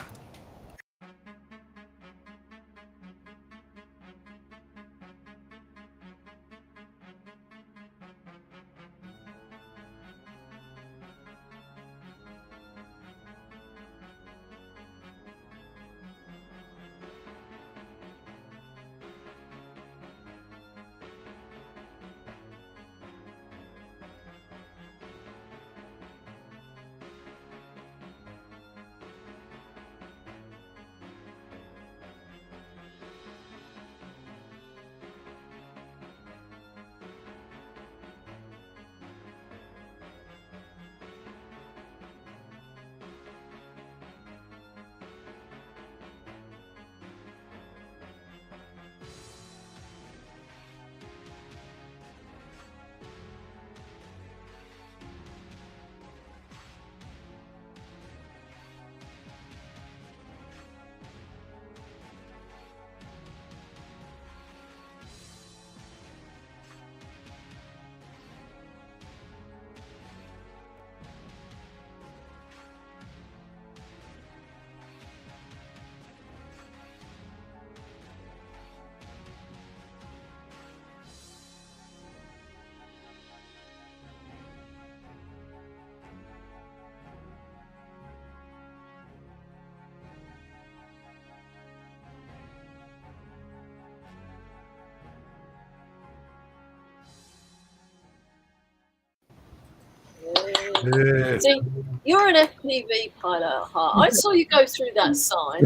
Yeah. See, you're an FPV pilot at heart. I saw you go through that sign.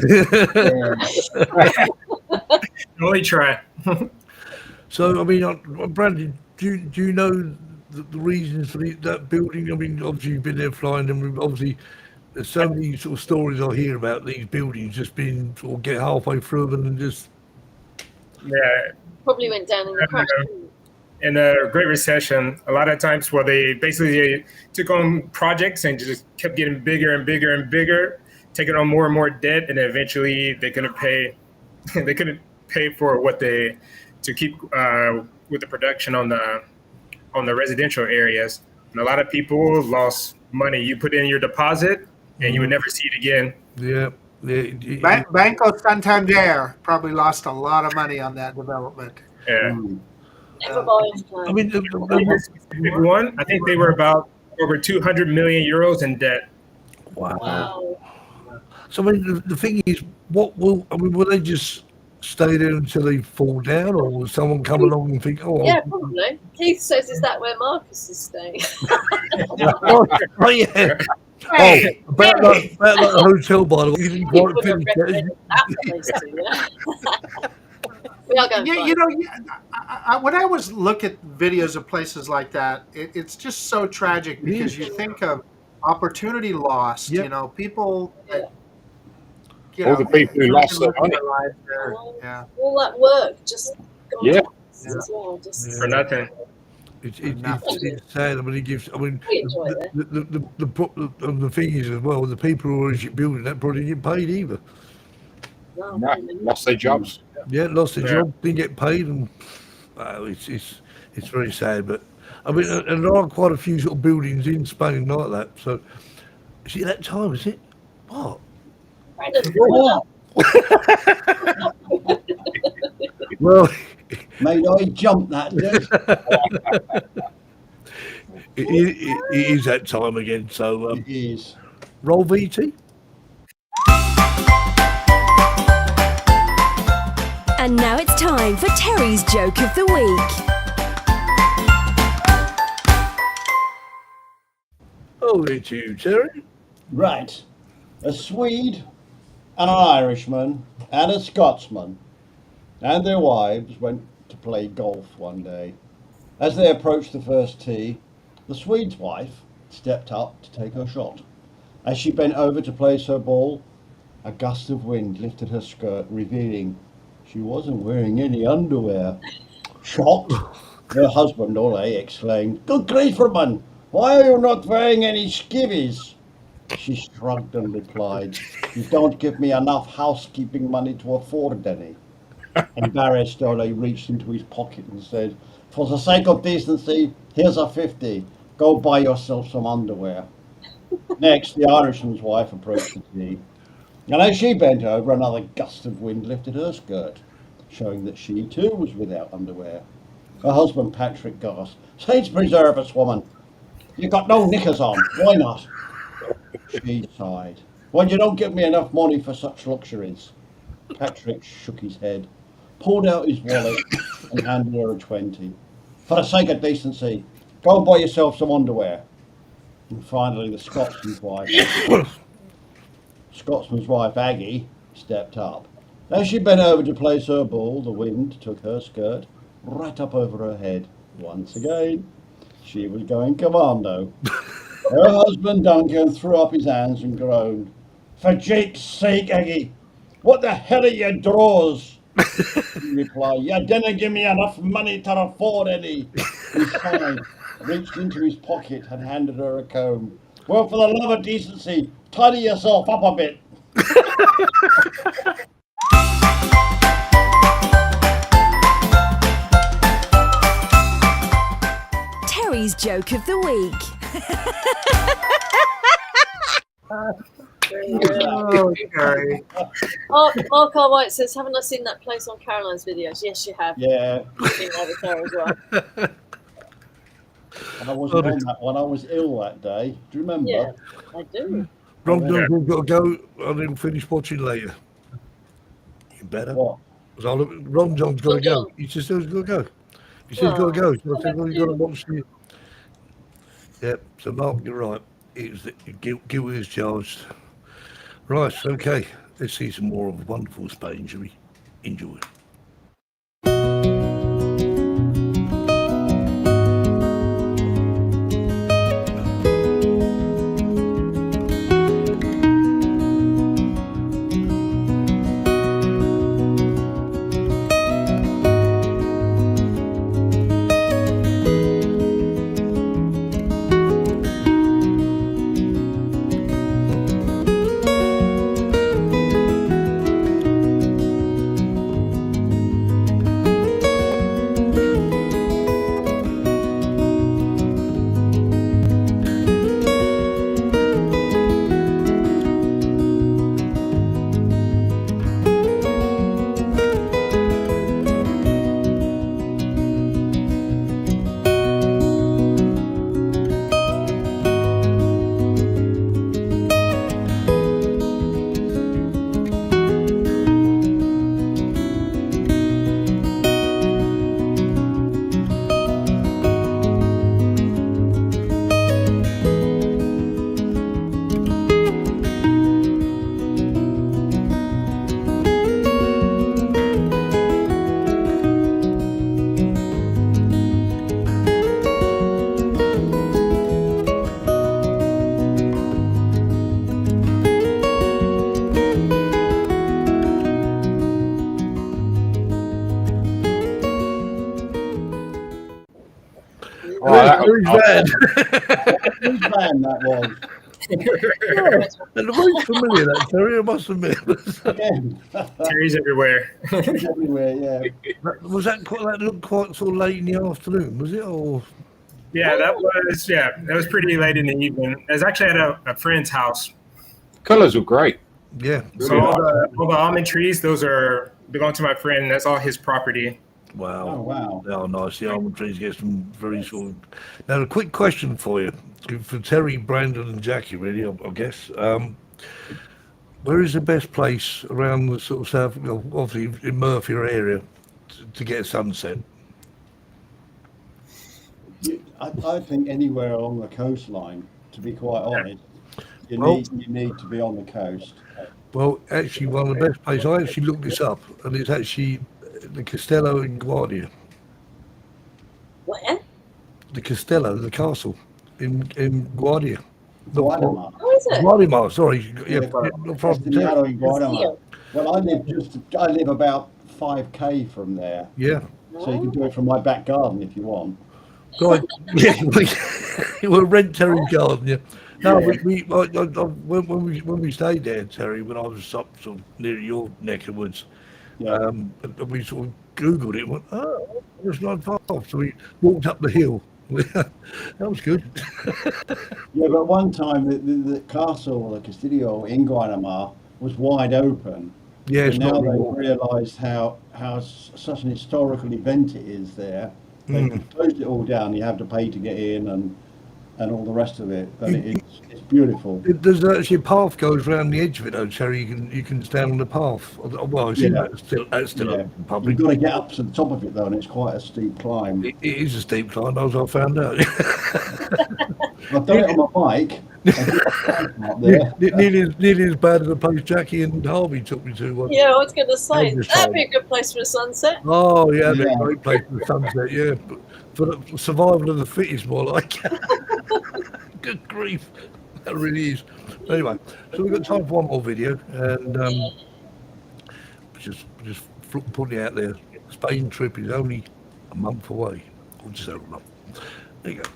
Only try. So, I mean, Brandon, do you know the reasons for that building? I mean, obviously you've been there flying, and obviously there's so many sort of stories I hear about these buildings just being sort of get halfway through them and just Yeah. Probably went down in the crash. In the Great Recession, a lot of times where they basically took on projects and just kept getting bigger and bigger and bigger, taking on more and more debt, and eventually they couldn't pay. They couldn't pay for what to keep with the production on the residential areas. And a lot of people lost money. You put in your deposit, and you would never see it again. yeah. Banco Santander probably lost a lot of money on that development. Yeah. Never buy a flag. I mean, Specific one, I think they were about over 200 million euros in debt. Wow. So I mean, the thing is, will they just stay there until they fall down, or will someone come along and think, oh, Yeah, probably. Keith says, is that where Marcus is staying? oh yeah. Oh, about like the hotel, by the way. You didn't He quite wouldn't finish recommend that place to you. We are going Yeah, you know, when I was look at videos of places like that, it's just so tragic because you think of opportunity lost. Yep. You know, people. That, you All know, the people who lost their money. lives there. Yeah. all that work just gone Yeah. to waste as well. Just For nothing. It's sad. I mean, it gives. I mean, We enjoy it the thing is as well, the people who are actually building that probably didn't get paid either. no, No, lost their jobs. Yeah, lost their Yeah. job, didn't get paid, and it's very sad. But I mean, and there are quite a few sort of buildings in Spain like that. So, is it that time? Is it? What? Brandon, Well, Made I jump that day. it is that time again. So, It is. roll VT. And now it's time for Terry's Joke of the Week. Over to you, Terry. Right. A Swede and an Irishman and a Scotsman and their wives went to play golf one day. As they approached the first tee, the Swede's wife stepped up to take her shot. As she bent over to place her ball, a gust of wind lifted her skirt, revealing she wasn't wearing any underwear. Shocked, her husband, Ole, exclaimed, "Good grief, man! Why are you not wearing any skivvies?" She shrugged and replied, "You don't give me enough housekeeping money to afford any." Embarrassed, Ole reached into his pocket and said, "For the sake of decency, here's a 50. Go buy yourself some underwear." Next, the Irishman's wife approached the tee, and as she bent over, another gust of wind lifted her skirt, showing that she too was without underwear. Her husband, Patrick, gasped, "Saints preserve us, woman! You got no knickers on. Why not?" She sighed, "Well, you don't give me enough money for such luxuries." Patrick shook his head, pulled out his wallet, and handed her a 20. "For the sake of decency, go and buy yourself some underwear." And finally, the Scotsman's wife, Aggie, stepped up. As she bent over to place her ball, the wind took her skirt right up over her head. Once again, she was going commando. Her husband, Duncan, threw up his hands and groaned. "For Jake's sake, Aggie, what the hell are your drawers?" She replied, "You didn't give me enough money to afford any." He sighed, reached into his pocket and handed her a comb. "Well, for the love of decency, tidy yourself up a bit." Terry's Joke of the Week. Oh, Terry. Mark R. White says, haven't I seen that place on Caroline's videos? Yes, you have. Yeah, I've seen that with her as well. and I wasn't on that one. I was ill that day. Do you remember? Yeah, I do. Ron John's got to go, and he'll finish watching later. You better. What? Ron John's got to go. He just says he's got to go. He says he's got to go. So I said, well, you've got to watch the... Yep. So Mark, you're right. It's guilty as charged. Right. Okay. Let's see some more of wonderful Spain, shall we? Enjoy. Whose van that was? And very familiar, that Terry, I must admit. Terry's everywhere. Everywhere, yeah. Was that looked quite sort of late in the afternoon, was it? Or Yeah, that was pretty late in the evening. It was actually at a friend's house. Colours were great. yeah. So all the almond trees, those belong to my friend. That's all his property. Wow. Oh, wow. They are nice. The almond trees get some very sort of... Now, a quick question for you. For Terry, Brandon and Jackie, really, I guess. Where is the best place around the sort of south, obviously in Murcia area, to get a sunset? I think anywhere along the coastline, to be quite honest. You need to be on the coast. Well, actually, one of the best places, I actually looked this up, and it's actually the Castello in Guardia. Where? The Castello, the castle in Guardia. Guadalajara. Oh, is it? Guadalajara, sorry. Yeah, Castello in Guadalajara. Well, I live about 5k from there. yeah. So you can do it from my back garden if you want. Right. Yeah, we'll rent Terry's garden. Yeah. No, when we stayed there, Terry, when I was up sort of near your neck of woods, Yeah. we sort of Googled it and went, oh, it's not far. So we walked up the hill. That was good. Yeah, but one time the castle, the Castillo in Guadalajara, was wide open. Yeah, it's And now not they've anymore. realised how such an historical event it is there. They've closed it all down. You have to pay to get in and all the rest of it. But it's beautiful. There's actually a path goes around the edge of it, though, Terry. You can stand on the path. Well, it's that's still Yeah. open public. You've got to get up to the top of it though, and it's quite a steep climb. It is a steep climb, as I found out. I've done it on my bike. Up there. nearly as bad as the place Jackie and Harvey took me to once. Yeah, I was going to say, That was that'd be a good place for a sunset. Oh, yeah, that'd be Yeah. a great place for the sunset, yeah. But for the survival of the fittest, more like. Good grief. That really is. Anyway, so we've got time for one more video, and just putting it out there. Spain trip is only a month away, or just over a month. There you go.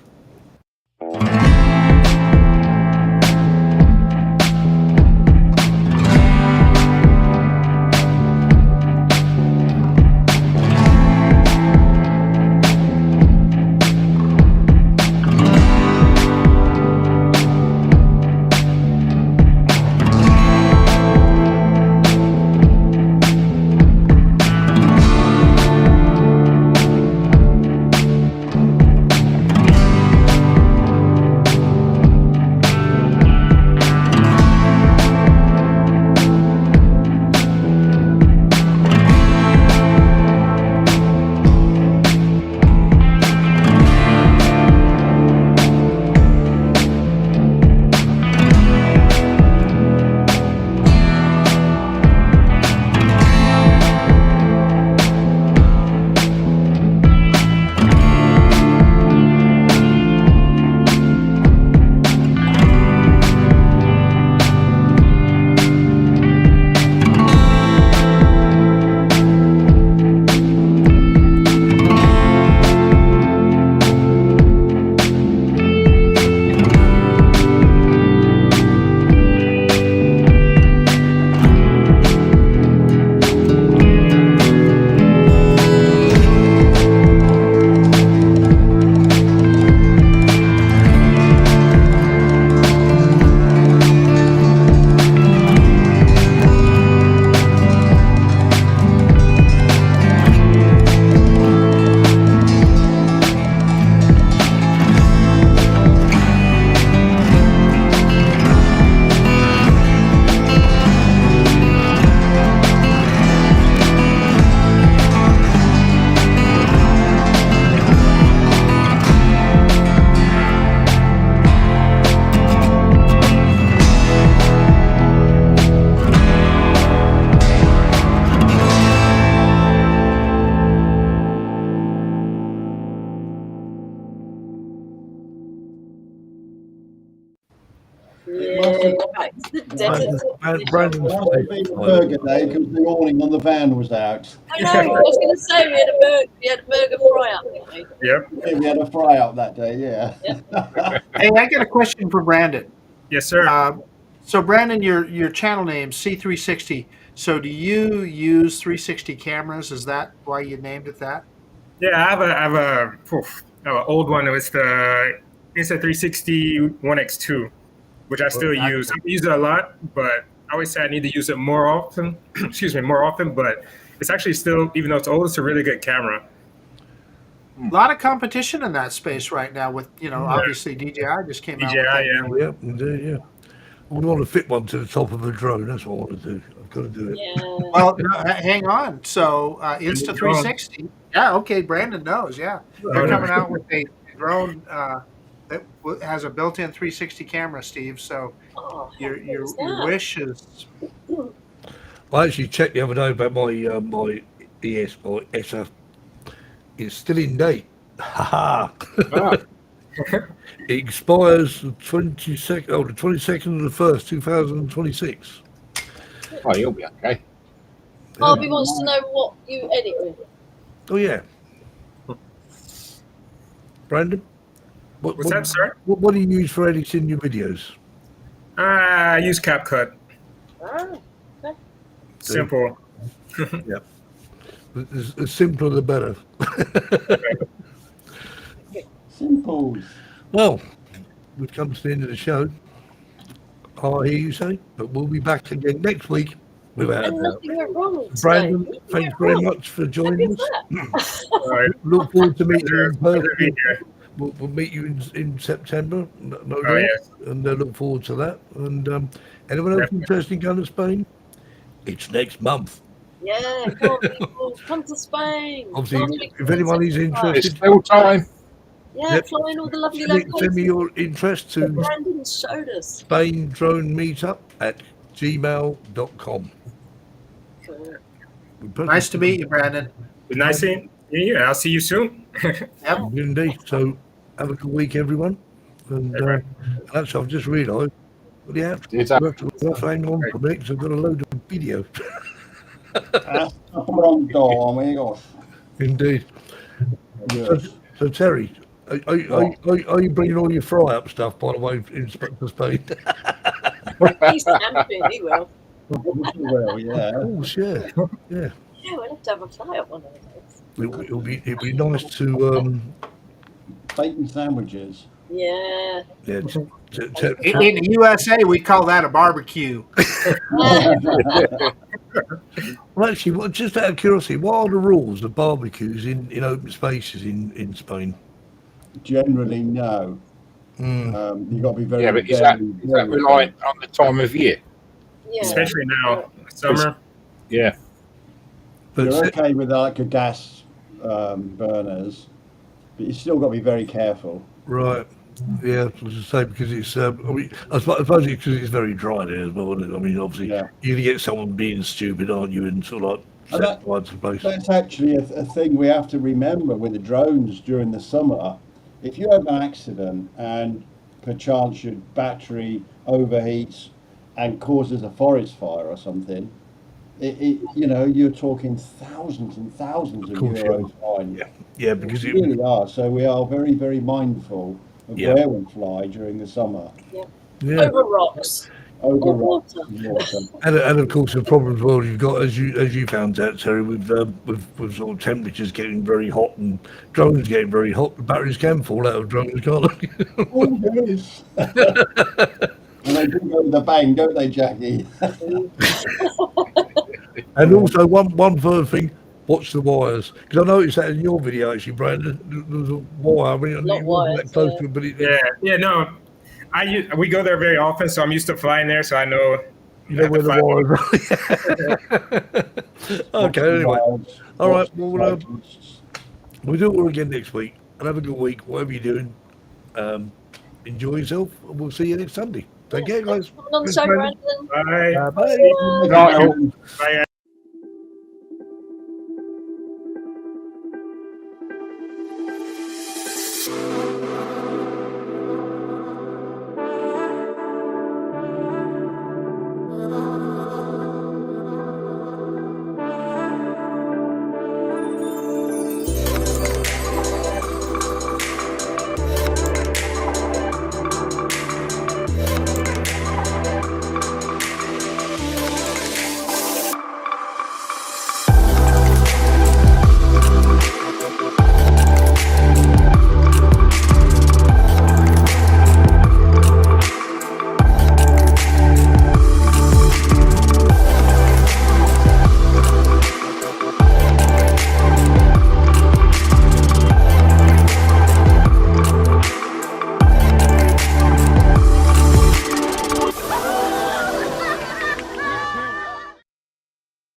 Yeah, back to the desert. Brandon's It must have been a burger day because the awning on the van was out. I know. I was going to say we had a burger fry up, didn't we? Yep. Yeah, we had a fry up that day, yeah. Hey, I got a question for Brandon. Yes, sir. So Brandon, your channel name SEE360. So do you use 360 cameras? Is that why you named it that? Yeah, I have an old one. It was the Insta360 1X2, which I still use. I use it a lot, but I always say I need to use it more often. more often. But it's actually still, even though it's old, it's a really good camera. A lot of competition in that space right now with, obviously DJI just came out with that. Yeah, indeed, yeah. I want to fit one to the top of a drone. That's what I want to do. I've got to do it. Yeah. Well, hang on. So Insta360. Yeah, okay. Brandon knows. Yeah, they're coming out with a drone that has a built-in 360 camera, Steve. So your wish is. I actually checked the other day about my ES or ESA. It's still in date. Ha ha. It expires the 22nd of the 1st, 2026. Oh, you'll be okay. Harvey wants to know what you edit with. Oh yeah. Brandon? What's that, sir? What do you use for editing your videos? I use CapCut. Okay. Simple. Yeah. The simpler the better. Simple. Well, we've come to the end of the show. I hear you say, but we'll be back again next week without And nothing went wrong today. Brandon, Nothing thanks went very wrong. much for joining us. All right. Look forward to meeting you in Pleasure to be person. here. We'll meet you in September, no doubt, yes. and look forward to that. And anyone else interested in going to Spain? It's next month. Yeah, come on, people. Come to Spain. Obviously, Last week if anyone is was It's interested, still time. Yeah, Yep. flying all the lovely send me locations. your interest to Brandon showed us. Spain Drone Meetup at gmail.com. Cool. Nice to meet you, Brandon. Nice seeing you. I'll see you soon. Yep. Indeed. So have a good week, everyone. And actually, I've just realised, well, we have to hang on for a minute because I've got a load of video. Pronto, amigos. Indeed. Yes. So Terry, are you bringing all your fry-up stuff, by the way, to Spain? He's camping, he will. Well, yeah. Oh, yeah. Yeah, we'll have to have a fly up one of those days. It'll be nice to Bacon sandwiches. Yeah. yeah. In the USA, we call that a barbecue. Well, actually, just out of curiosity, what are the rules of barbecues in open spaces in Spain? Generally, no. You've got to be very. Yeah, but is that reliant on the time of year? Yeah. Especially now, summer. Yeah. But You're okay with like a gas burners, but you still got to be very careful. right. Yeah, I was to say because it's. I suppose it's because it's very dry there as well. Isn't it? I mean, obviously, Yeah. you're gonna get someone being stupid, aren't you? And sort of like And set fire to the place. That's actually a thing we have to remember with the drones during the summer. If you have an accident and perchance your battery overheats and causes a forest fire or something, you're talking thousands and thousands of euros fine. Yeah, because We really are. So we are very, very mindful of where we fly during the summer. yeah. Over rocks. Over Or rocks water. and water. And of course the problem as well you've got as you found out, Terry, with sort of temperatures getting very hot and drones getting very hot, the batteries can fall out of drones, can't they? Oh, yes. And they do go with a bang, don't they, Jackie? And also one further thing, watch the wires, because I noticed that in your video actually, Brandon, there was a wire. I mean, it wasn't that close to it, but No. We go there very often, so I'm used to flying there, so I know. You know where the wires are. Okay, anyway. All right, well, we'll do it all again next week. And have a good week, whatever you're doing. Enjoy yourself, and we'll see you next Sunday. Take care, guys. Coming on the show, Brandon. Bye. Bye. Right. Bye.